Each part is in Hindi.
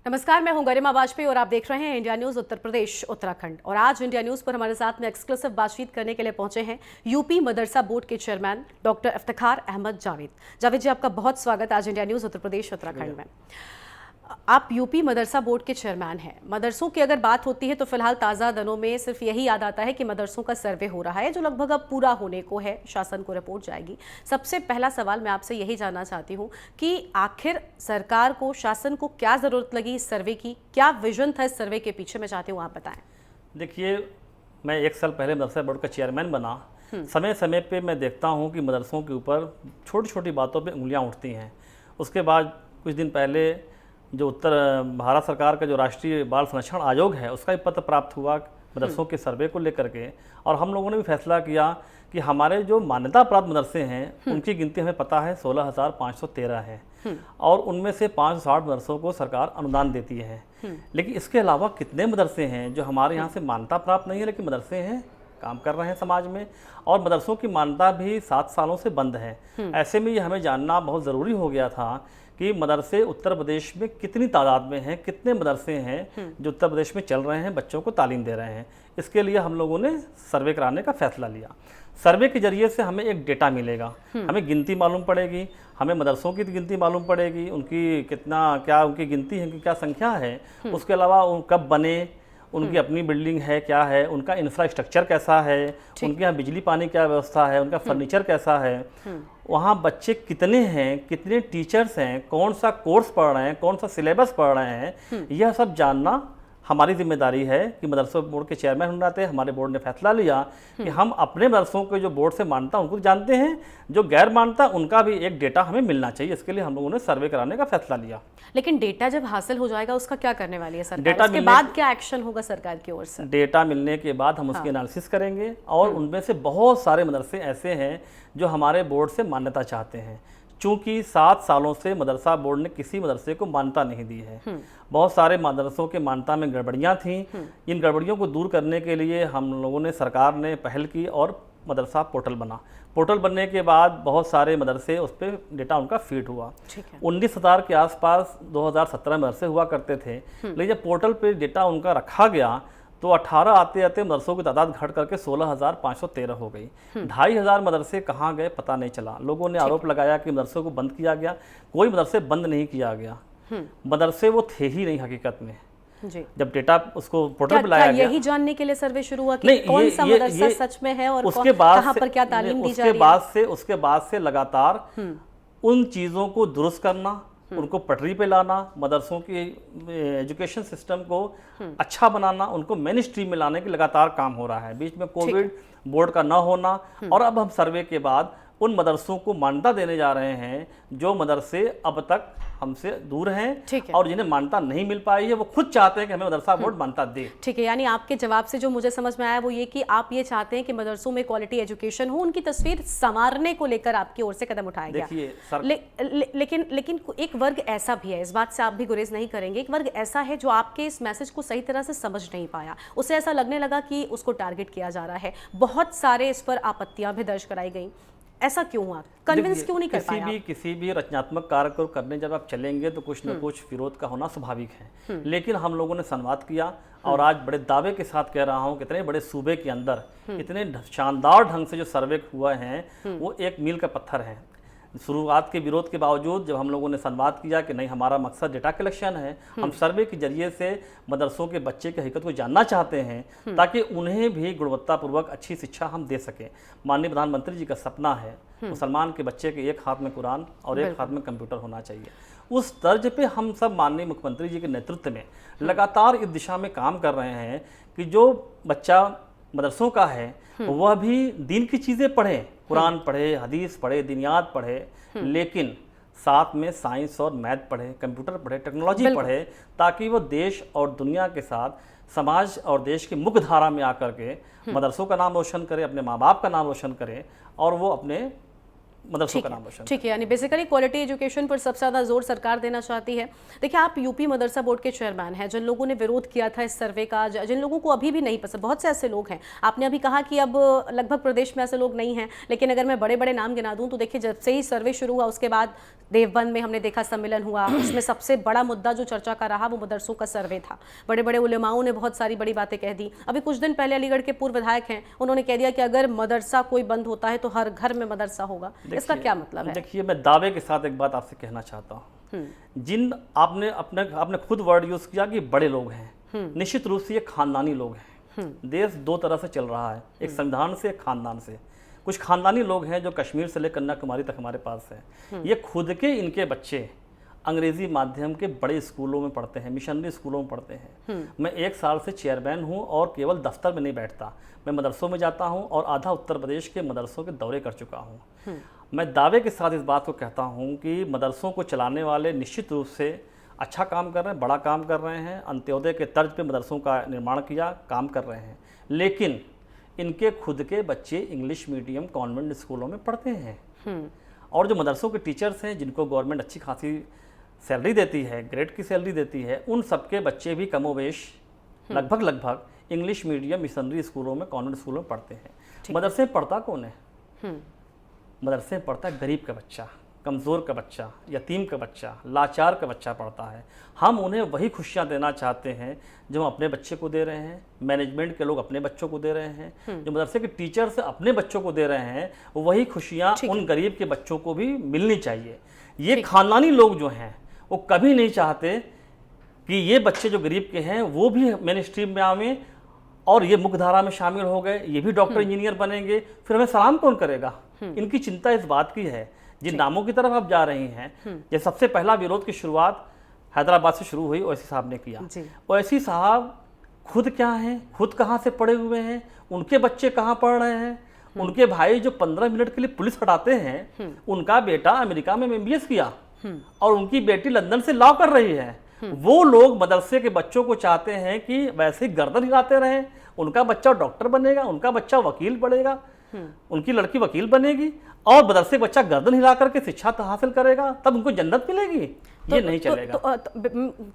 नमस्कार, मैं हूं गरिमा वाजपेयी और आप देख रहे हैं इंडिया न्यूज उत्तर प्रदेश उत्तराखंड। और आज इंडिया न्यूज पर हमारे साथ में एक्सक्लूसिव बातचीत करने के लिए पहुंचे हैं यूपी मदरसा बोर्ड के चेयरमैन डॉक्टर इफ्तिखार अहमद जावेद। जावेद जी, आपका बहुत स्वागत आज इंडिया न्यूज उत्तर प्रदेश उत्तराखंड में। आप यूपी मदरसा बोर्ड के चेयरमैन हैं। मदरसों की अगर बात होती है तो फिलहाल ताज़ा दिनों में सिर्फ यही याद आता है कि मदरसों का सर्वे हो रहा है, जो लगभग अब पूरा होने को है, शासन को रिपोर्ट जाएगी। सबसे पहला सवाल मैं आपसे यही जानना चाहती हूँ कि आखिर सरकार को, शासन को क्या ज़रूरत लगी इस सर्वे की, क्या विजन था इस सर्वे के पीछे, मैं चाहती हूँ आप बताएं। देखिए, मैं 1 साल पहले मदरसा बोर्ड का चेयरमैन बना। समय समय पे मैं देखता हूँ कि मदरसों के ऊपर छोटी छोटी बातों पे उंगलियाँ उठती हैं। उसके बाद कुछ दिन पहले जो उत्तर भारत सरकार का जो राष्ट्रीय बाल संरक्षण आयोग है, उसका भी पत्र प्राप्त हुआ मदरसों के सर्वे को लेकर के, और हम लोगों ने भी फैसला किया कि हमारे जो मान्यता प्राप्त मदरसे हैं उनकी गिनती हमें पता है 16,513 है, और उनमें से 560 मदरसों को सरकार अनुदान देती है। लेकिन इसके अलावा कितने मदरसे हैं जो हमारे यहाँ से मान्यता प्राप्त नहीं है, लेकिन मदरसे हैं, काम कर रहे हैं समाज में, और मदरसों की मान्यता भी 7 सालों से बंद है। ऐसे में ये हमें जानना बहुत ज़रूरी हो गया था कि मदरसे उत्तर प्रदेश में कितनी तादाद में हैं, कितने मदरसे हैं जो उत्तर प्रदेश में चल रहे हैं, बच्चों को तालीम दे रहे हैं। इसके लिए हम लोगों ने सर्वे कराने का फैसला लिया। सर्वे के जरिए से हमें एक डेटा मिलेगा, हमें गिनती मालूम पड़ेगी, हमें मदरसों की गिनती मालूम पड़ेगी, उनकी कितना क्या उनकी गिनती है, क्या संख्या है। उसके अलावा कब बने, उनकी अपनी बिल्डिंग है क्या है, उनका इंफ्रास्ट्रक्चर कैसा है, उनके यहाँ बिजली पानी क्या व्यवस्था है, उनका फर्नीचर कैसा है, वहाँ बच्चे कितने हैं, कितने टीचर्स हैं, कौन सा कोर्स पढ़ रहे हैं, कौन सा सिलेबस पढ़ रहे हैं, यह सब जानना हमारी जिम्मेदारी है। कि मदरसा बोर्ड के चेयरमैन होने नाते हमारे बोर्ड ने फैसला लिया कि हम अपने मदरसों के जो बोर्ड से मानता उनको जानते हैं, जो गैर मानता उनका भी एक डेटा हमें मिलना चाहिए। इसके लिए हम लोगों ने सर्वे कराने का फैसला लिया। लेकिन डेटा जब हासिल हो जाएगा उसका क्या करने वाली है सरकार? उसके बाद क्या एक्शन होगा सरकार की ओर से? डेटा मिलने के बाद हम उसकी एनालिसिस करेंगे, और उनमें से बहुत सारे मदरसे ऐसे हैं जो हमारे बोर्ड से मान्यता चाहते हैं। चूँकि 7 सालों से मदरसा बोर्ड ने किसी मदरसे को मान्यता नहीं दी है, बहुत सारे मदरसों के मान्यता में गड़बड़ियाँ थीं। इन गड़बड़ियों को दूर करने के लिए हम लोगों ने, सरकार ने पहल की और मदरसा पोर्टल बना। पोर्टल बनने के बाद बहुत सारे मदरसे, उस पर डेटा उनका फीड हुआ। 19,000 के आसपास 2017 मदरसे हुआ करते थे, लेकिन जब पोर्टल पे डेटा उनका रखा गया तो 18 आते आते मदरसों की तादाद घट करके 16,513 हो गई। 2,500 मदरसे कहाँ गए पता नहीं चला। लोगों ने आरोप लगाया कि मदरसों को बंद किया गया। कोई मदरसे बंद नहीं किया गया, मदरसे वो थे ही नहीं हकीकत में। जी। जब डेटा उसको पोर्टल पे लाया गया, यही जानने के लिए सर्वे शुरू हुआ कि कौन सा मदरसा सच में है और उसके बाद कहाँ पर क्या तालीम दी जा रही है। उसके बाद से लगातार उन चीज़ों को दुरुस्त करना, उनको पटरी पे लाना, मदरसों की एजुकेशन सिस्टम को अच्छा बनाना, उनको मेन स्ट्रीम में लाने की लगातार काम हो रहा है। बीच में कोविड, बोर्ड का ना होना, और अब हम सर्वे के बाद उन मदरसों को मान्यता देने जा रहे हैं जो मदरसे अब तक हमसे दूर हैं, और जिन्हें मान्यता नहीं मिल पाई है वो खुद चाहते हैं कि हमें मदरसा बोर्ड मान्यता दे। ठीक है, यानी आपके जवाब से जो मुझे समझ में आया वो ये कि आप ये चाहते हैं कि मदरसों में क्वालिटी एजुकेशन हो, उनकी तस्वीर संवारने को लेकर आपकी ओर से कदम उठाया गया। लेकिन एक वर्ग ऐसा भी है, इस बात से आप भी गुरेज नहीं करेंगे, एक वर्ग ऐसा है जो आपके इस मैसेज को सही तरह से समझ नहीं पाया। उसे ऐसा लगने लगा कि उसको टारगेट किया जा रहा है, बहुत सारे इस पर आपत्तियां भी दर्ज कराई गई। ऐसा क्यों हुआ? कन्विंस क्यों नहीं कर पाया? किसी भी रचनात्मक कार्य को करने जब आप चलेंगे तो कुछ न कुछ विरोध का होना स्वाभाविक है। लेकिन हम लोगों ने संवाद किया, और आज बड़े दावे के साथ कह रहा हूँ, कितने बड़े सूबे के अंदर इतने शानदार ढंग से जो सर्वे हुए हैं वो एक मील का पत्थर है। शुरुआत के विरोध के बावजूद जब हम लोगों ने संवाद किया कि नहीं, हमारा मकसद डेटा कलेक्शन है, हम सर्वे के जरिए से मदरसों के बच्चे की हकीकत को जानना चाहते हैं ताकि उन्हें भी गुणवत्तापूर्वक अच्छी शिक्षा हम दे सकें। माननीय प्रधानमंत्री जी का सपना है मुसलमान के बच्चे के एक हाथ में कुरान और एक हाथ में कंप्यूटर होना चाहिए। उस तर्ज पे हम सब माननीय मुख्यमंत्री जी के नेतृत्व में लगातार इस दिशा में काम कर रहे हैं कि जो बच्चा मदरसों का है वह भी दीन की चीज़ें पढ़े, कुरान पढ़े, हदीस पढ़े, दिनियात पढ़े, लेकिन साथ में साइंस और मैथ पढ़े, कंप्यूटर पढ़े, टेक्नोलॉजी पढ़े, ताकि वो देश और दुनिया के साथ, समाज और देश की मुख्य धारा में आकर के मदरसों का नाम रोशन करे, अपने माँ बाप का नाम रोशन करे, और वो अपने मदरसों का नाम रोशन। ठीक है, यानी बेसिकली क्वालिटी एजुकेशन पर सबसे ज़्यादा जोर सरकार देना चाहती है। देखिए, आप यूपी मदरसा बोर्ड के चेयरमैन हैं, जिन लोगों ने विरोध किया था इस सर्वे का, जिन लोगों को अभी भी नहीं पसंद, बहुत से ऐसे लोग हैं। आपने अभी कहा कि अब लगभग प्रदेश में ऐसे लोग नहीं हैं, लेकिन अगर मैं बड़े बड़े नाम गिना दूं तो देखिए, जब से ही सर्वे शुरू हुआ उसके बाद देवबंद में हमने देखा सम्मेलन हुआ, उसमें सबसे बड़ा मुद्दा जो चर्चा का रहा वो मदरसों का सर्वे था। बड़े बड़े उलेमाओं ने बहुत सारी बड़ी बातें कह दी। अभी कुछ दिन पहले अलीगढ़ के पूर्व विधायक हैं, उन्होंने कह दिया कि अगर मदरसा कोई बंद होता है तो हर घर में मदरसा होगा। इसका क्या मतलब है? देखिए, मैं दावे के साथ एक बात आपसे कहना चाहता हूँ, जिन आपने खुद वर्ड यूज किया कि बड़े लोग हैं, निश्चित रूप से ये खानदानी लोग हैं। देश दो तरह से चल रहा है, एक संविधान से, एक खानदान से। कुछ खानदानी लोग हैं जो कश्मीर से लेकर कन्याकुमारी तक हमारे पास है। ये खुद के इनके बच्चे अंग्रेजी माध्यम के बड़े स्कूलों में पढ़ते हैं, मिशनरी स्कूलों में पढ़ते हैं। मैं 1 साल से चेयरमैन हूँ और केवल दफ्तर में नहीं बैठता, मैं मदरसों में जाता हूँ और आधा उत्तर प्रदेश के मदरसों के दौरे कर चुका हूँ। मैं दावे के साथ इस बात को कहता हूँ कि मदरसों को चलाने वाले निश्चित रूप से अच्छा काम कर रहे हैं, बड़ा काम कर रहे हैं। अंत्योदय के तर्ज पे मदरसों का निर्माण किया, काम कर रहे हैं। लेकिन इनके खुद के बच्चे इंग्लिश मीडियम कॉन्वेंट स्कूलों में पढ़ते हैं और जो मदरसों के टीचर्स हैं, जिनको गवर्नमेंट अच्छी खासी सैलरी देती है, ग्रेड की सैलरी देती है, उन सबके बच्चे भी कमोवेश लगभग इंग्लिश मीडियम मिशनरी स्कूलों में, कॉन्वेंट स्कूलों में पढ़ते हैं। मदरसे में पढ़ता कौन है? मदरसे में पढ़ता है गरीब का बच्चा, कमज़ोर का बच्चा, यतीम का बच्चा, लाचार का बच्चा पढ़ता है। हम उन्हें वही खुशियाँ देना चाहते हैं जो हम अपने बच्चे को दे रहे हैं, मैनेजमेंट के लोग अपने बच्चों को दे रहे हैं, जो मदरसे के टीचर्स अपने बच्चों को दे रहे हैं, वही खुशियाँ उन गरीब के बच्चों को भी मिलनी चाहिए। ये खानदानी लोग जो हैं वो कभी नहीं चाहते कि ये बच्चे जो गरीब के हैं वो भी मेन स्ट्रीम में आवें और ये मुख्य धारा में शामिल हो गए, ये भी डॉक्टर इंजीनियर बनेंगे, फिर हमें सलाम कौन करेगा? इनकी चिंता इस बात की है। जिन नामों की तरफ आप जा रही हैं, ये सबसे पहला विरोध की शुरुआत हैदराबाद से शुरू हुई, ओवैसी साहब ने किया। ओवैसी साहब खुद क्या हैं, खुद कहाँ से पढ़े हुए हैं, उनके बच्चे कहाँ पढ़ रहे हैं? उनके भाई जो 15 मिनट के लिए पुलिस हटाते हैं, उनका बेटा अमेरिका में MBS किया और उनकी बेटी लंदन से लॉ कर रही है। वो लोग मदरसे के बच्चों को चाहते हैं कि वैसे ही गर्दन हिलाते रहें, उनका बच्चा डॉक्टर बनेगा, उनका बच्चा वकील बनेगा, उनकी लड़की वकील बनेगी और मदरसे का बच्चा गर्दन हिला करके शिक्षा हासिल करेगा, तब उनको जन्नत मिलेगी। ये नहीं चलेगा।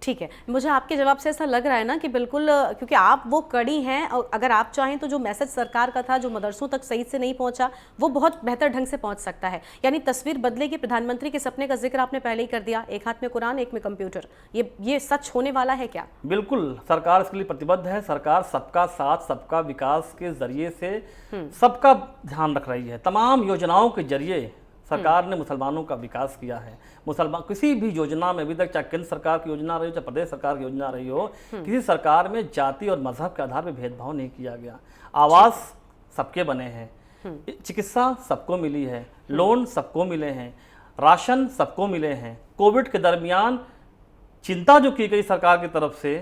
ठीक है, मुझे आपके जवाब से ऐसा लग रहा है ना कि बिल्कुल, क्योंकि आप वो कड़ी हैं और अगर आप चाहें तो जो मैसेज सरकार का था जो मदरसों तक सही से नहीं पहुंचा, वो बहुत बेहतर ढंग से पहुंच सकता है। यानी तस्वीर बदलेगी। प्रधानमंत्री के सपने का जिक्र आपने पहले ही कर दिया, एक हाथ में कुरान, एक में कंप्यूटर। ये सच होने वाला है क्या? बिल्कुल, सरकार इसके लिए प्रतिबद्ध है। सरकार सबका साथ, सबका विकास के जरिए से सबका ध्यान रख रही है। तमाम योजनाओं के जरिए सरकार ने मुसलमानों का विकास किया है। मुसलमान किसी भी योजना में अभी तक, चाहे केंद्र सरकार की योजना रही हो, चाहे प्रदेश सरकार की योजना रही हो, किसी सरकार में जाति और मजहब के आधार पर भेदभाव नहीं किया गया। आवास सबके बने हैं, चिकित्सा सबको मिली है, लोन सबको मिले हैं, राशन सबको मिले हैं। कोविड के दरमियान चिंता जो की गई सरकार की तरफ से,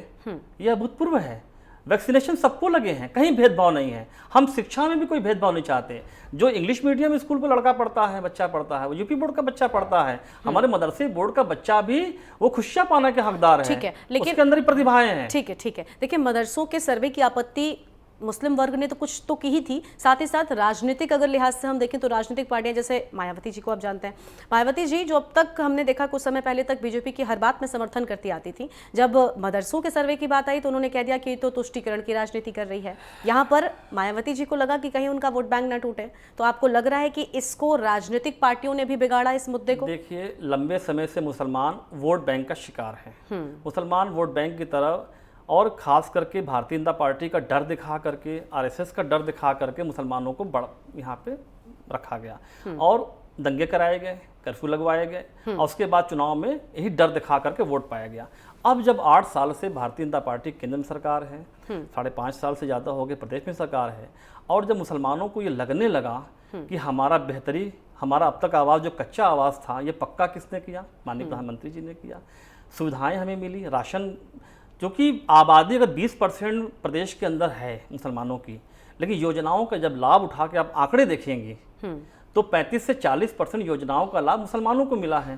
यह अभूतपूर्व है। वैक्सीनेशन सबको लगे हैं, कहीं भेदभाव नहीं है। हम शिक्षा में भी कोई भेदभाव नहीं चाहते। जो इंग्लिश मीडियम स्कूल में लड़का पढ़ता है, बच्चा पढ़ता है, वो यूपी बोर्ड का बच्चा पढ़ता है, हमारे मदरसे बोर्ड का बच्चा भी वो खुशियां पाने के हकदार है। ठीक है, लेकिन उसके अंदर ही प्रतिभाएं हैं। ठीक है। देखिए, मदरसों के सर्वे की आपत्ति मुस्लिम वर्ग ने तो कुछ तो की ही थी, साथ ही साथ राजनीतिक अगर लिहाज से हम देखें तो राजनीतिक पार्टियां, जैसे मायावती जी को आप जानते हैं, मायावती जी जो अब तक हमने देखा कुछ समय पहले तक बीजेपी की हर बात में समर्थन करती आती थी, जब मदरसों के सर्वे की बात आई तो उन्होंने कह दिया कि तो तुष्टीकरण की राजनीति कर रही है। यहाँ पर मायावती जी को लगा कि कहीं उनका वोट बैंक ना टूटे, तो आपको लग रहा है कि इसको राजनीतिक पार्टियों ने भी बिगाड़ा इस मुद्दे को? देखिए, लंबे समय से मुसलमान वोट बैंक का शिकार है। मुसलमान वोट बैंक की तरफ, और ख़ास करके भारतीय जनता पार्टी का डर दिखा करके, RSS का डर दिखा करके मुसलमानों को यहाँ पे रखा गया और दंगे कराए गए, कर्फ्यू लगवाए गए और उसके बाद चुनाव में यही डर दिखा करके वोट पाया गया। अब जब 8 साल से भारतीय जनता पार्टी केंद्र में सरकार है, 5.5 साल से ज़्यादा हो गए प्रदेश में सरकार है, और जब मुसलमानों को ये लगने लगा कि हमारा बेहतरी, हमारा अब तक आवाज़ जो कच्चा आवाज़ था, ये पक्का किसने किया? माननीय प्रधानमंत्री जी ने किया। सुविधाएँ हमें मिली, राशन, जो कि आबादी अगर 20% प्रदेश के अंदर है मुसलमानों की, लेकिन योजनाओं का जब लाभ उठा के आप आंकड़े देखेंगे तो 35 से 40% योजनाओं का लाभ मुसलमानों को मिला है।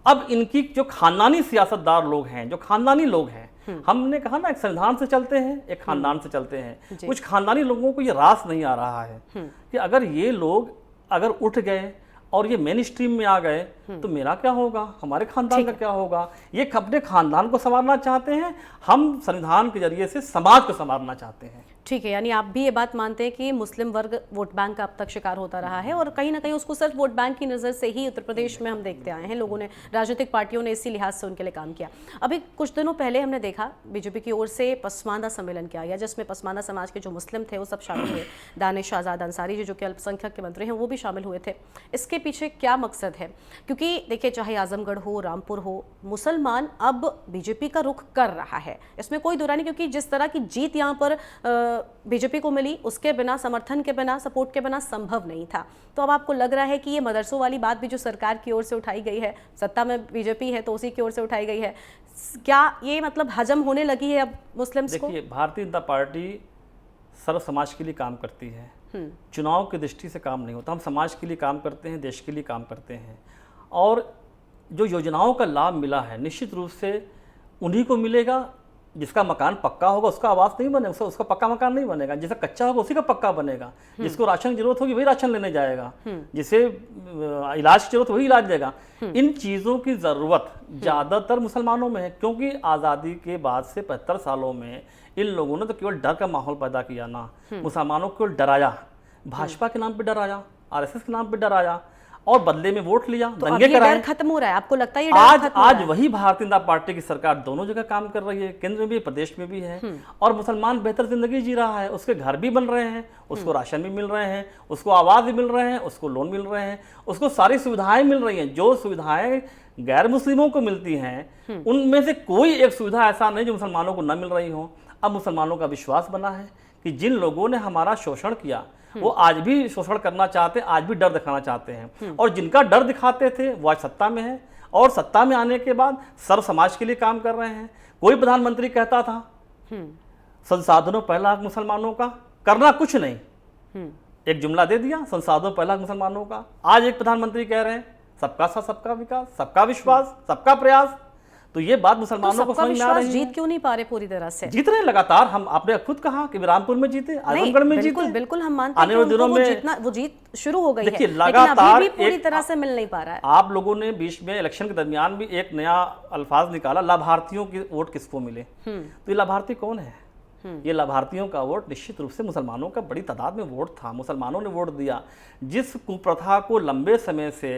अब इनकी जो खानदानी सियासतदार लोग हैं, जो खानदानी लोग हैं, हमने कहा ना, एक संविधान से चलते हैं, एक खानदान से चलते हैं। कुछ खानदानी लोगों को ये रास नहीं आ रहा है कि अगर ये लोग अगर उठ गए, और ये मेन स्ट्रीम में आ गए तो मेरा क्या होगा, हमारे खानदान का क्या होगा। ये अपने खानदान को संवारना चाहते हैं, हम संविधान के जरिए से समाज को संवारना चाहते हैं। ठीक है, यानी आप भी ये बात मानते हैं कि मुस्लिम वर्ग वोट बैंक का अब तक शिकार होता रहा है और कहीं ना कहीं उसको सिर्फ वोट बैंक की नज़र से ही उत्तर प्रदेश में हम देखते आए हैं। लोगों ने, राजनीतिक पार्टियों ने इसी लिहाज से उनके लिए काम किया। अभी कुछ दिनों पहले हमने देखा बीजेपी की ओर से पसमानदा सम्मेलन किया गया, जिसमें पसमानदा समाज के जो मुस्लिम थे वो सब शामिल हुए। दानिश आज़ाद अंसारी जी जो कि अल्पसंख्यक के मंत्री हैं वो भी शामिल हुए थे। इसके पीछे क्या मकसद है? क्योंकि देखिए, चाहे आजमगढ़ हो, रामपुर हो, मुसलमान अब बीजेपी का रुख कर रहा है, इसमें कोई दुरा नहीं। क्योंकि जिस तरह की जीत यहाँ पर बीजेपी को मिली, उसके बिना, समर्थन के बिना, सपोर्ट के बिना संभव नहीं था। तो अब आपको लग रहा है कि ये मदरसों वाली बात भी जो सरकार की ओर से उठाई गई है, सत्ता में बीजेपी है तो उसी की ओर से उठाई गई है, क्या ये मतलब हजम होने लगी है अब मुस्लिम्स को? देखिए, भारतीय जनता पार्टी सर्व समाज के लिए काम करती है, चुनाव की दृष्टि से काम नहीं होता। हम समाज के लिए काम करते हैं, देश के लिए काम करते हैं, और जो योजनाओं का लाभ मिला है निश्चित रूप से उन्हीं को मिलेगा। जिसका मकान पक्का होगा उसका आवास नहीं बनेगा, उसका पक्का मकान नहीं बनेगा। जिसका कच्चा होगा उसी का पक्का बनेगा। जिसको राशन की जरूरत होगी वही राशन लेने जाएगा, जिसे इलाज की जरूरत वही इलाज लेगा। इन चीज़ों की ज़रूरत ज़्यादातर मुसलमानों में है, क्योंकि आज़ादी के बाद से 75 सालों में इन लोगों ने तो केवल डर का माहौल पैदा किया ना, मुसलमानों को डराया, भाजपा के नाम पर डराया, RSS के नाम पर डराया, और बदले में वोट लिया, तो दंगे अब ये कराए। डर खत्म हो रहा है? आपको लगता है ये डर खत्म हो रहा आज है? वही भारतीय जनता पार्टी की सरकार दोनों जगह काम कर रही है, केंद्र में भी, प्रदेश में भी है, और मुसलमान बेहतर जिंदगी जी रहा है। उसके घर भी बन रहे हैं, उसको राशन भी मिल रहे हैं, उसको आवास भी मिल रहे हैं, उसको लोन मिल रहे हैं, उसको सारी सुविधाएं मिल रही हैं। जो सुविधाएं गैर मुस्लिमों को मिलती हैं उनमें से कोई एक सुविधा ऐसा नहीं जो मुसलमानों को न मिल रही हो। अब मुसलमानों का विश्वास बना है कि जिन लोगों ने हमारा शोषण किया वो आज भी शोषण करना चाहते हैं, आज भी डर दिखाना चाहते हैं, और जिनका डर दिखाते थे वो आज सत्ता में है, और सत्ता में आने के बाद सर्व समाज के लिए काम कर रहे हैं। कोई प्रधानमंत्री कहता था संसाधनों पहला हक मुसलमानों का, करना कुछ नहीं, एक जुमला दे दिया, संसाधनों पहला हक मुसलमानों का। आज एक प्रधानमंत्री कह रहे हैं सबका साथ सबका विकास, सबका विश्वास, सबका प्रयास। तो ये बात मुसलमानों को समझ में आ रही है। जीत क्यों नहीं पा रहे पूरी तरह से? जीत रहे हैं लगातार। हम, आपने खुद कहा कि रामपुर में जीते, आजमगढ़ में जीते, बिल्कुल हम मानते हैं आने वाले दिनों में वो जीत शुरू हो गई है, देखिए लेकिन लगातार अभी भी पूरी तरह से मिल नहीं पा रहा है। आप लोगों ने बीच में इलेक्शन के दरमियान भी एक नया अल्फाज निकाला, लाभार्थियों की वोट किसको मिले। तो ये लाभार्थी कौन है? ये लाभार्थियों का वोट निश्चित रूप से मुसलमानों का बड़ी तादाद में वोट था, मुसलमानों ने वोट दिया। जिस कुप्रथा को लंबे समय से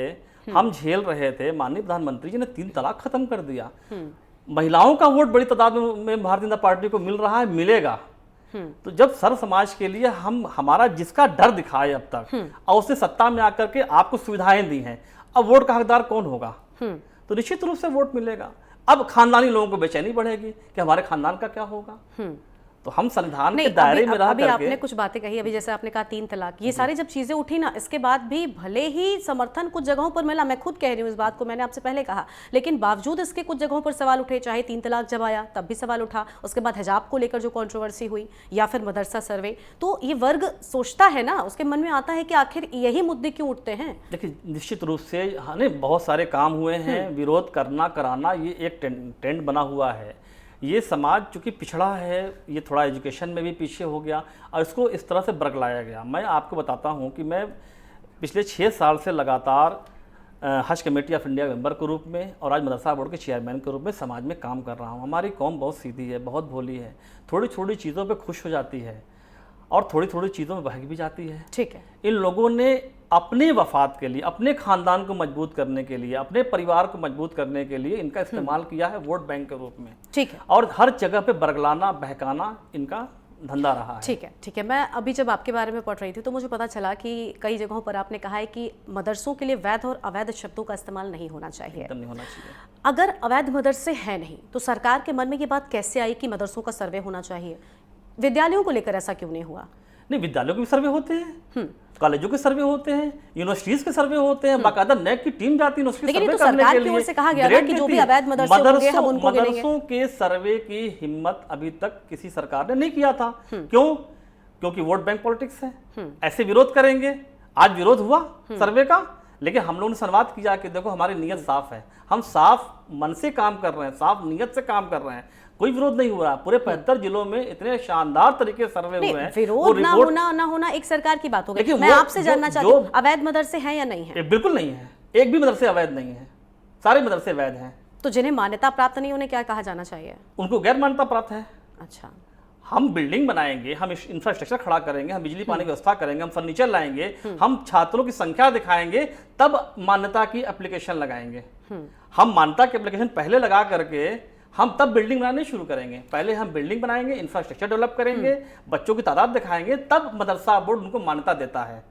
हम झेल रहे थे, माननीय प्रधानमंत्री जी ने 3 तलाक खत्म कर दिया। महिलाओं का वोट बड़ी तादाद में भारतीय जनता पार्टी को मिल रहा है, मिलेगा। तो जब सर्व समाज के लिए हम, हमारा जिसका डर दिखाए अब तक, और उसने सत्ता में आकर के आपको सुविधाएं दी हैं, अब वोट का हकदार कौन होगा? तो निश्चित रूप से वोट मिलेगा। अब खानदानी लोगों को बेचैनी बढ़ेगी कि हमारे खानदान का क्या होगा। तो हम संविधान के दायरे में रह अभी करके, आपने कुछ बातें कही, अभी जैसे आपने कहा 3 तलाक, ये सारी जब चीजें उठी ना, इसके बाद भी भले ही समर्थन कुछ जगहों पर मिला, मैं खुद कह रही हूँ इस बात को, मैंने आपसे पहले कहा, लेकिन बावजूद इसके कुछ जगहों पर सवाल उठे। चाहे 3 तलाक जब आया तब भी सवाल उठा, उसके बाद हिजाब को लेकर जो कंट्रोवर्सी हुई, या फिर मदरसा सर्वे। तो ये वर्ग सोचता है ना, उसके मन में आता है कि आखिर यही मुद्दे क्यों उठते हैं। देखिए निश्चित रूप से बहुत सारे काम हुए हैं, विरोध करना कराना ये एक ट्रेंड बना हुआ है। ये समाज चूँकि पिछड़ा है, ये थोड़ा एजुकेशन में भी पीछे हो गया, और इसको इस तरह से बरगलाया गया। मैं आपको बताता हूँ कि मैं पिछले 6 साल से लगातार हज कमेटी ऑफ इंडिया मेंबर के रूप में और आज मदरसा बोर्ड के चेयरमैन के रूप में समाज में काम कर रहा हूँ। हमारी कौम बहुत सीधी है, बहुत भोली है, थोड़ी थोड़ी चीज़ों पे खुश हो जाती है और थोड़ी थोड़ी चीज़ों में बहक भी जाती है। ठीक है, इन लोगों ने अपने वफाद के लिए, अपने खानदान को मजबूत करने के लिए, अपने परिवार को मजबूत करने के लिए इनका इस्तेमाल किया है वोट बैंक के रूप में। ठीक है, और हर जगह पे बरगलाना, बहकाना इनका धंधा रहा है। ठीक है, ठीक है। मैं अभी जब आपके बारे में पढ़ रही थी तो मुझे पता चला कि कई जगहों पर आपने कहा है कि मदरसों के लिए वैध और अवैध शब्दों का इस्तेमाल नहीं होना चाहिए। एकदम नहीं होना चाहिए। अगर अवैध मदरसे हैं नहीं तो सरकार के मन में ये बात कैसे आई कि मदरसों का सर्वे होना चाहिए? विद्यालयों को लेकर ऐसा क्यों नहीं हुआ? नहीं, विद्यालयों के भी सर्वे होते हैं, कॉलेजों के सर्वे होते हैं, यूनिवर्सिटीज के सर्वे होते हैं, बाकायदा नेक की टीम जाती है यूनिवर्सिटी सर्वे तो करने के सरकार की लिए। ओर से कहा गया ना कि जो भी अवैध मदरसे होंगे हम उनको गिनेंगे। मदरसों के सर्वे की हिम्मत अभी तक किसी सरकार ने नहीं किया था। क्यों? क्योंकि वोट बैंक पॉलिटिक्स है। ऐसे विरोध करेंगे, आज विरोध हुआ सर्वे का, लेकिन हम लोगों ने संवाद किया कि देखो हमारी नीयत साफ है, हम साफ मन से काम कर रहे हैं, साफ नीयत से काम कर रहे हैं। कोई विरोध नहीं हुआ। पूरे 75 जिलों में इतने शानदार तरीके से सर्वे हुए हैं। विरोध ना होना एक सरकार की बात हो गई। मैं आपसे जानना चाहती हूँ, अवैध मदरसे हैं या नहीं है? बिल्कुल नहीं है, एक भी मदरसे अवैध नहीं है, सारे मदरसे वैध हैं। तो जिन्हें मान्यता प्राप्त नहीं उन्हें क्या कहा जाना चाहिए? उनको गैर मान्यता प्राप्त है। अच्छा, हम बिल्डिंग बनाएंगे, हम इंफ्रास्ट्रक्चर खड़ा करेंगे, हम बिजली पानी की व्यवस्था करेंगे, हम फर्नीचर लाएंगे, हम छात्रों की संख्या दिखाएंगे, तब मान्यता की एप्लीकेशन लगाएंगे। हम मान्यता की एप्लीकेशन पहले लगा करके हम तब बिल्डिंग बनाने शुरू करेंगे। पहले हम बिल्डिंग बनाएंगे, इंफ्रास्ट्रक्चर डेवलप करेंगे, बच्चों की तादाद दिखाएंगे, तब मदरसा बोर्ड उनको मान्यता देता है।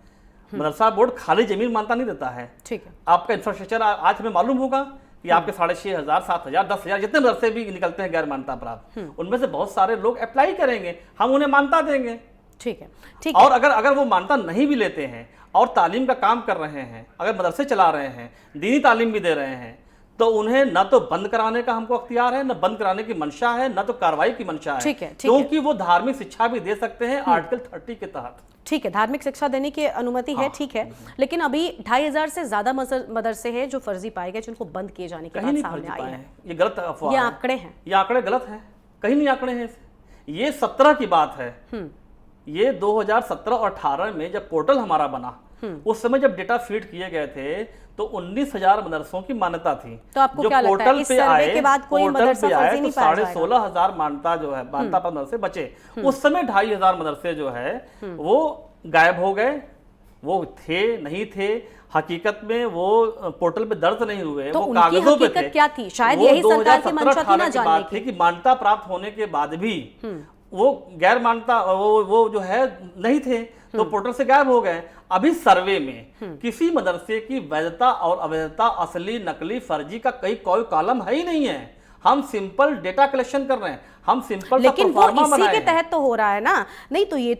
मदरसा बोर्ड खाली जमीन मान्यता नहीं देता है। ठीक है, आपका इंफ्रास्ट्रक्चर आज हमें मालूम होगा कि आपके 6,500, 7,000, 10,000 जितने मदरसे भी निकलते हैं गैर मान्यता प्राप्त, उनमें से बहुत सारे लोग अप्लाई करेंगे, हम उन्हें मान्यता देंगे। ठीक है, ठीक है। और अगर वो मान्यता नहीं भी लेते हैं और तालीम का काम कर रहे हैं, अगर मदरसे चला रहे हैं, दीनी तालीम भी दे रहे हैं, तो उन्हें न तो बंद कराने का हमको अख्तियार है, न बंद कराने की मंशा है, न तो कार्रवाई की मंशा है। ठीक है, क्योंकि वो धार्मिक शिक्षा भी दे सकते हैं आर्टिकल 30 के तहत। ठीक है, धार्मिक शिक्षा देने की अनुमति है, ठीक है। लेकिन अभी 2,500 से ज्यादा मदरसे हैं जो फर्जी पाए गए, जिनको बंद किए जाने की बात सामने आई है। ये गलत अफवाह ये है। आंकड़े हैं, ये आंकड़े गलत हैं, कहीं नहीं आंकड़े हैं। ये 17 की बात है। ये 2017 और 18 में जब पोर्टल हमारा बना, उस समय जब डेटा फीड किए गए थे तो 19,000 मदरसों की मान्यता थी। तो आपको क्या लगता है इस सर्वे के बाद कोई मदरसा फर्जी नहीं पाया जाएगा? 16,500 मान्यता जो है, मान्यता पर मदरसे बचे। उस समय 2,500 मदरसे जो है वो गायब हो गए। वो थे नहीं थे, हकीकत में वो पोर्टल पे दर्ज नहीं हुए, तो वो उनकी कागजों पे थे। हकीकत क्या थी? शायद यही सरकार की मंशा थी ना जानने की। कि मान्यता प्राप्त होने के बाद भी वो गैर मान्यता वो जो है नहीं थे, तो पोर्टल से गायब हो गए। अभी सर्वे में किसी मदरसे की वैधता और अवैधता, असली नकली फर्जी का कोई कॉलम है ही नहीं है। हम सिंपल डेटा कलेक्शन कर रहे हैं, हम सिंपल लेकिन वो इसी के तहत तो हो रहा है ना। नहीं तो ये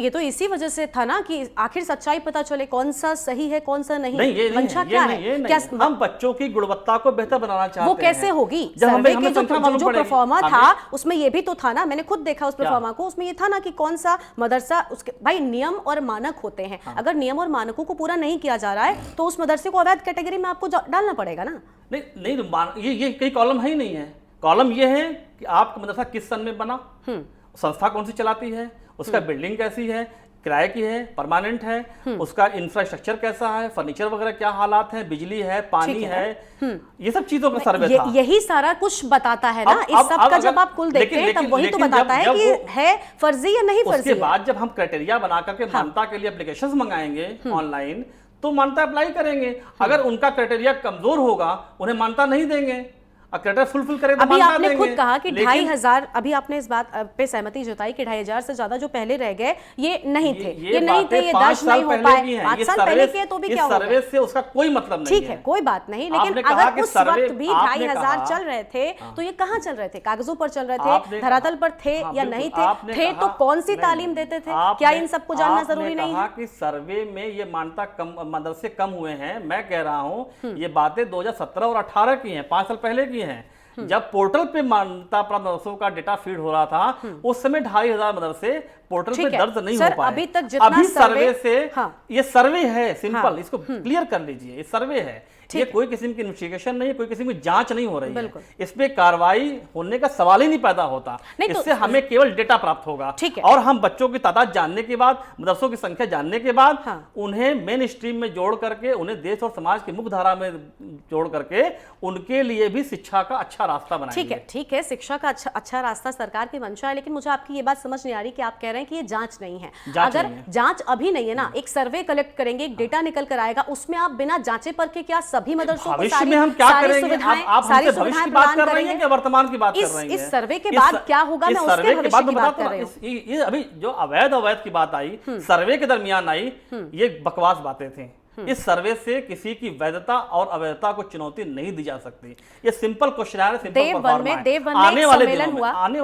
तो इसी वजह से था ना कि आखिर सच्चाई पता चले, कौन सा सही है कौन सा नहीं। ये मंशा क्या है? क्या हम बच्चों की गुणवत्ता को बेहतर बनाना चाहते हैं। वो कैसे होगी? सर्वे के जो परफॉर्मा था उसमें ये भी तो था ना, मैंने खुद देखा उस परफॉर्मा को, उसमें ये था ना कि कौन सा मदरसा, उसके भाई नियम और मानक होते हैं। अगर नियम और मानकों को पूरा नहीं किया जा रहा है तो उस मदरसे को अवैध कैटेगरी में आपको डालना पड़ेगा ना। नहीं, ये कई कॉलम है ही नहीं है। कॉलम ये है कि आपका मदरसा किस सन में बना, संस्था कौन सी चलाती है, उसका बिल्डिंग कैसी है, किराए की है, परमानेंट है, उसका इंफ्रास्ट्रक्चर कैसा है, फर्नीचर वगैरह क्या हालात है, बिजली है, पानी है, ये सब चीजों का सर्वे था। यही सारा कुछ बताता है ना। इस सब का जब आप कुल देखते हैं तब वही तो बताता है कि है फर्जी या नहीं फर्जी। उसके बाद जब हम क्राइटेरिया बना करके मान्यता के लिए एप्लीकेशंस मंगाएंगे ऑनलाइन, तो मान्यता अप्लाई करेंगे। अगर उनका क्राइटेरिया कमजोर होगा, उन्हें मान्यता नहीं देंगे। फुलफिल करें तो अभी आपने खुद कहा कि 2,500, अभी आपने इस बात पे सहमति जताई कि 2,500 से ज्यादा जो पहले रह गए ये नहीं थे, ये दर्ज नहीं हो पाए। 5 साल पहले के तो भी क्या होगा? सर्वे से उसका कोई मतलब नहीं है। ठीक है, कोई बात नहीं, लेकिन अगर उस वक्त भी 2,500 चल रहे थे तो ये कहाँ चल रहे थे? कागजों पर चल रहे थे, धरातल पर थे या नहीं थे तो कौन सी तालीम देते थे? क्या इन सबको जानना जरूरी नहीं है? कि सर्वे में ये मान्यता कम, मदरसे कम हुए हैं। मैं कह रहा हूँ ये बातें 2017 और 18 की हैं, 5 साल पहले की हैं। जब पोर्टल पे मान्यता प्राप्त मदरसों का डेटा फीड हो रहा था, उस समय 2,500 मदरसे पोर्टल पे दर्ज नहीं हो पाए। अभी तक जितना सर्वे से ये सर्वे है, सिंपल, इसको क्लियर कर लीजिए, ये सर्वे है। ये कोई किस्म की इन्वेस्टिगेशन नहीं है, कोई किस्म की जांच नहीं हो रही है। इस पे कार्रवाई होने का सवाल ही नहीं पैदा होता। इससे हमें केवल डेटा प्राप्त होगा और हम बच्चों की तादाद जानने के बाद, मदरसों की संख्या जानने के बाद, उन्हें मेन स्ट्रीम में जोड़ करके, उन्हें देश और समाज की मुख्य धारा में जोड़ करके उनके लिए भी शिक्षा का अच्छा रास्ता बनाएंगे। ठीक है, शिक्षा का अच्छा रास्ता सरकार की मंशा है, लेकिन मुझे आपकी ये बात समझ नहीं आ रही कि आप कह रहे हैं कि ये जांच नहीं है। अगर जांच अभी नहीं है ना, एक सर्वे कलेक्ट करेंगे, एक डेटा निकल कर आएगा, उसमें आप बिना जांचे परखे क्या सभी मदरसों को भविष्य में हम क्या करेंगे? आप भविष्य की बात कर रही हैं कि वर्तमान की बात कर रही हैं? इस सर्वे के बाद क्या होगा, मैं उसके भविष्य की बात कर रही हूं। ये अभी जो अवैध की बात आई, सर्वे के दरमियान आई, ये बकवास बातें थी। इस सर्वे से किसी की वैधता और अवैधता को चुनौती नहीं दी जा सकती। ये सिंपल क्वेश्चन है, सिंपल परफॉर्मा है। आने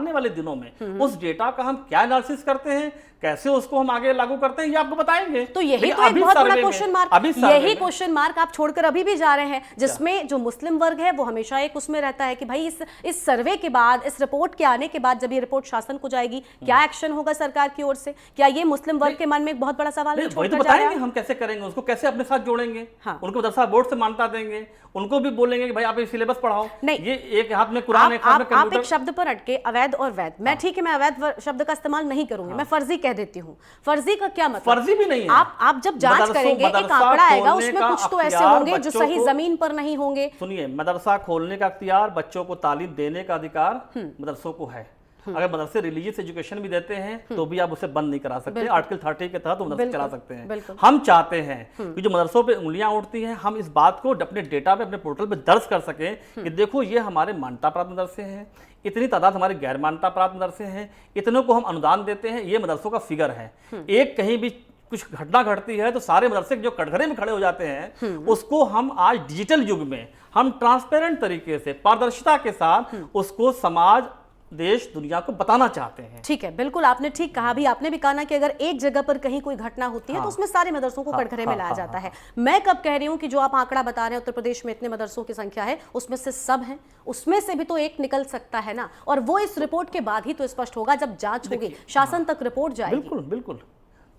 वाले दिनों में उस डेटा का हम क्या एनालिसिस करते हैं, कैसे उसको हम आगे लागू करते हैं, ये आपको बताएंगे। तो यही तो एक बहुत बड़ा क्वेश्चन मार्क, यही क्वेश्चन मार्क आप छोड़कर अभी भी जा रहे हैं, जिसमें जो मुस्लिम वर्ग है वो हमेशा एक उसमें रहता है कि भाई इस सर्वे के बाद, इस रिपोर्ट के आने के बाद, जब ये रिपोर्ट शासन को जाएगी, क्या एक्शन होगा सरकार की ओर से? क्या ये मुस्लिम वर्ग के मन में एक बहुत बड़ा सवाल है? वही तो बताएंगे हम कैसे करेंगे। करेंगे, उसको कैसे अपने साथ जोड़ेंगे? हाँ। उनको मदरसा बोर्ड से मान्यता देंगे, उनको भी बोलेंगे कि भाई आप ये सिलेबस पढ़ाओ। नहीं, ये एक हाथ में कुरान, एक हाथ में आप कंप्यूटर। एक शब्द पर अटके, अवैध और वैध। मैं ठीक है, मैं अवैध शब्द का इस्तेमाल नहीं करूंगी, मैं फर्जी कह देती हूँ। फर्जी का क्या मतलब? फर्जी भी नहीं है। आप जब जांच करेंगे एक आंकड़ा आएगा, उसमें कुछ तो ऐसे होंगे जो सही जमीन पर नहीं होंगे। सुनिए, मदरसा खोलने का अख्तियार, बच्चों को तालीम देने का अधिकार मदरसों को है। अगर मदरसे रिलीजियस एजुकेशन भी देते हैं तो भी आप उसे बंद नहीं करा सकते। आर्टिकल 30 के तहत मदरसे चला सकते हैं। हम चाहते हैं कि जो मदरसों पे उंगलियां उठती हैं, हम इस बात को अपने डेटा पे, अपने पोर्टल पे दर्ज कर सकें कि देखो ये हमारे मान्यता प्राप्त मदरसे हैं, इतनी तादाद हमारे गैर मान्यता प्राप्त मदरसे हैं, इतनों को हम अनुदान देते हैं, ये मदरसों का फिगर है। एक कहीं भी कुछ घटना घटती है तो सारे मदरसे जो कटघरे में खड़े हो जाते हैं, उसको हम आज डिजिटल युग में हम ट्रांसपेरेंट तरीके से, पारदर्शिता के साथ उसको समाज, देश, दुनिया को बताना चाहते हैं। ठीक है, बिल्कुल आपने ठीक कहा। भी आपने भी कहा ना कि अगर एक जगह पर कहीं कोई घटना होती है तो उसमें सारे मदरसों को कटघरे में लाया जाता है। मैं कब कह रही हूं कि जो आप आंकड़ा बता रहे हैं उत्तर प्रदेश में इतने मदरसों की संख्या है, उसमें से सब हैं, उसमें से भी तो एक निकल सकता है ना। और वो इस रिपोर्ट के बाद ही तो स्पष्ट होगा, जब जांच होगी, शासन तक रिपोर्ट जाएगी। बिल्कुल बिल्कुल,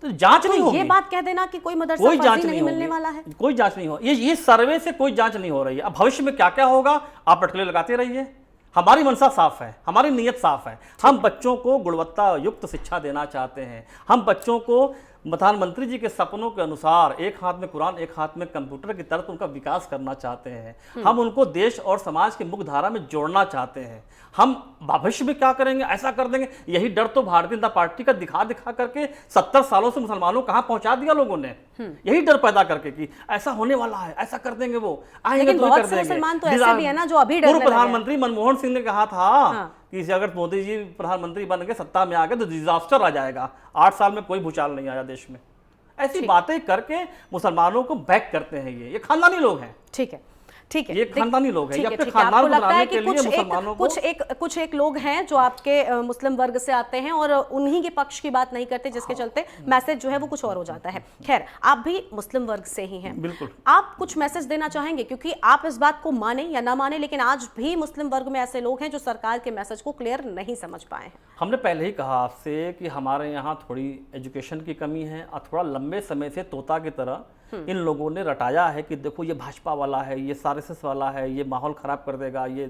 तो जांच नहीं होगी। ये बात कह देना कि कोई मदरसा कोई जांच नहीं मिलने वाला है, कोई जांच नहीं हो, ये सर्वे से कोई जांच नहीं हो रही है। अब भविष्य में क्या क्या होगा आप अटकलें लगाते रहिए। हमारी मंशा साफ है, हमारी नीयत साफ है। हम बच्चों को गुणवत्ता युक्त शिक्षा देना चाहते हैं। हम बच्चों को प्रधानमंत्री जी के सपनों के अनुसार एक हाथ में कुरान, एक हाथ में कंप्यूटर की तरफ उनका विकास करना चाहते हैं। हम उनको देश और समाज की मुख्य धारा में जोड़ना चाहते हैं। हम भविष्य में क्या करेंगे, ऐसा कर देंगे, यही डर तो भारतीय जनता पार्टी का दिखा दिखा करके 70 सालों से मुसलमानों को कहां पहुंचा दिया लोगों ने। यही डर पैदा करके कि ऐसा होने वाला है, ऐसा कर देंगे, वो आएंगे लेकिन तो बहुत कर से देंगे। मुसलमान तो ऐसे भी है ना जो अभी डरने पूर्व लगे हैं। प्रधानमंत्री मनमोहन सिंह ने कहा था कि अगर मोदी जी प्रधानमंत्री बन के सत्ता में आ गए तो डिजास्टर आ जाएगा। 8 साल में कोई भूचाल नहीं आया देश में। ऐसी बातें करके मुसलमानों को बैक करते हैं। ये खानदानी लोग हैं। ठीक है, ठीक है, ये खानदानी लोग हैं। ये अपने आपको खानदान को लगता है बनाने कि के लिए मुसलमानों को कुछ एक लोग हैं जो आपके मुस्लिम वर्ग से आते हैं और उन्हीं के पक्ष की बात नहीं करते, जिसके चलते मैसेज जो है वो कुछ और हो जाता है। खैर, आप भी मुस्लिम वर्ग से ही हैं, बिल्कुल। आप कुछ मैसेज देना चाहेंगे? क्योंकि आप इस बात को माने या ना माने, लेकिन आज भी मुस्लिम वर्ग में ऐसे लोग हैं जो सरकार के मैसेज को क्लियर नहीं समझ पाए हैं। हमने पहले ही कहा आपसे कि हमारे यहाँ थोड़ी एजुकेशन की कमी है और थोड़ा लंबे समय से तोता की तरह इन लोगों ने रटाया है कि देखो ये भाजपा वाला है, ये आरएसएस वाला है, ये माहौल खराब कर देगा ये।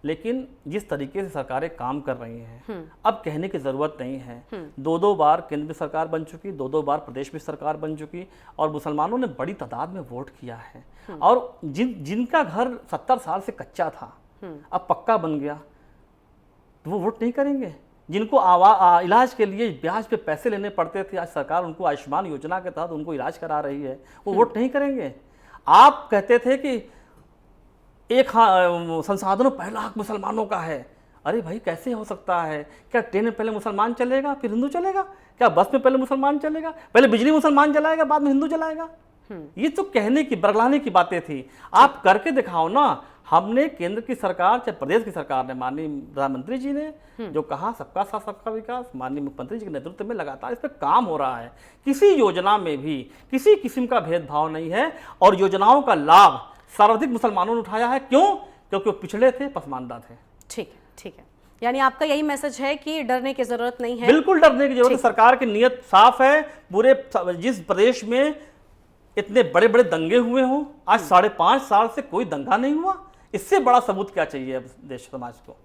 लेकिन जिस तरीके से सरकारें काम कर रही हैं, अब कहने की जरूरत नहीं है। 2-2 बार केंद्र में सरकार बन चुकी, 2-2 बार प्रदेश में सरकार बन चुकी, और मुसलमानों ने बड़ी तादाद में वोट किया है। और जिनका घर 70 साल से कच्चा था अब पक्का बन गया, तो वो वोट नहीं करेंगे। जिनको इलाज के लिए ब्याज पे पैसे लेने पड़ते थे, आज सरकार उनको आयुष्मान योजना के तहत उनको इलाज करा रही है, वो वोट नहीं करेंगे। आप कहते थे कि एक संसाधनों पहला हक मुसलमानों का है। अरे भाई, कैसे हो सकता है? क्या ट्रेन में पहले मुसलमान चलेगा फिर हिंदू चलेगा? क्या बस में पहले मुसलमान चलेगा, पहले बिजली मुसलमान जलाएगा बाद में हिंदू जलाएगा? ये तो कहने की, बरगलाने की बातें थी। आप करके दिखाओ ना। हमने केंद्र की सरकार, चाहे प्रदेश की सरकार ने, माननीय प्रधानमंत्री जी ने जो कहा सबका साथ सबका विकास, माननीय मुख्यमंत्री जी के नेतृत्व में लगातार इस पर काम हो रहा है। किसी योजना में भी किसी किस्म का भेदभाव नहीं है और योजनाओं का लाभ सर्वाधिक मुसलमानों ने उठाया है। क्यों? क्योंकि वो पिछड़े थे, पसमानदा थे। ठीक है, ठीक है। यानी आपका यही मैसेज है कि डरने की जरूरत नहीं है। बिल्कुल डरने की जरूरत है। सरकार की नीयत साफ है। पूरे जिस प्रदेश में इतने बड़े बड़े दंगे हुए हों, आज 5.5 साल से कोई दंगा नहीं हुआ। इससे बड़ा सबूत क्या चाहिए अब देश समाज को?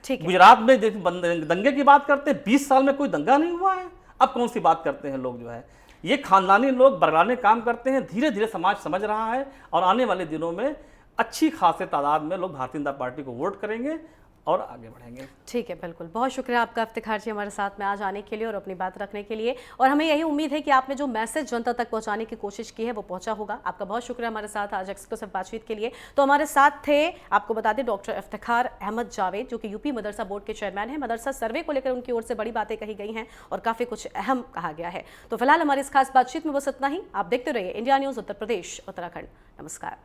ठीक है। गुजरात में दंगे की बात करते हैं, 20 साल में कोई दंगा नहीं हुआ है। अब कौन सी बात करते हैं लोग? जो है ये खानदानी लोग बरगलाने काम करते हैं। धीरे धीरे समाज समझ रहा है और आने वाले दिनों में अच्छी खासे तादाद में लोग भारतीय जनता पार्टी को वोट करेंगे और आगे बढ़ेंगे। ठीक है, बिल्कुल। बहुत शुक्रिया आपका इफ्तिखार जी हमारे साथ में आज आने के लिए और अपनी बात रखने के लिए। और हमें यही उम्मीद है कि आपने जो मैसेज जनता तक पहुंचाने की कोशिश की है वो पहुंचा होगा। आपका बहुत शुक्रिया हमारे साथ आज एक्सक्लूसिव बातचीत के लिए। तो हमारे साथ थे, आपको बता दें, डॉक्टर इफ्तिखार अहमद जावेद, जो कि यूपी मदरसा बोर्ड के चेयरमैन हैं। मदरसा सर्वे को लेकर उनकी ओर से बड़ी बातें कही गई हैं और काफ़ी कुछ अहम कहा गया है। तो फिलहाल हमारी इस खास बातचीत में बस इतना ही। आप देखते रहिए इंडिया न्यूज़ उत्तर प्रदेश उत्तराखंड। नमस्कार।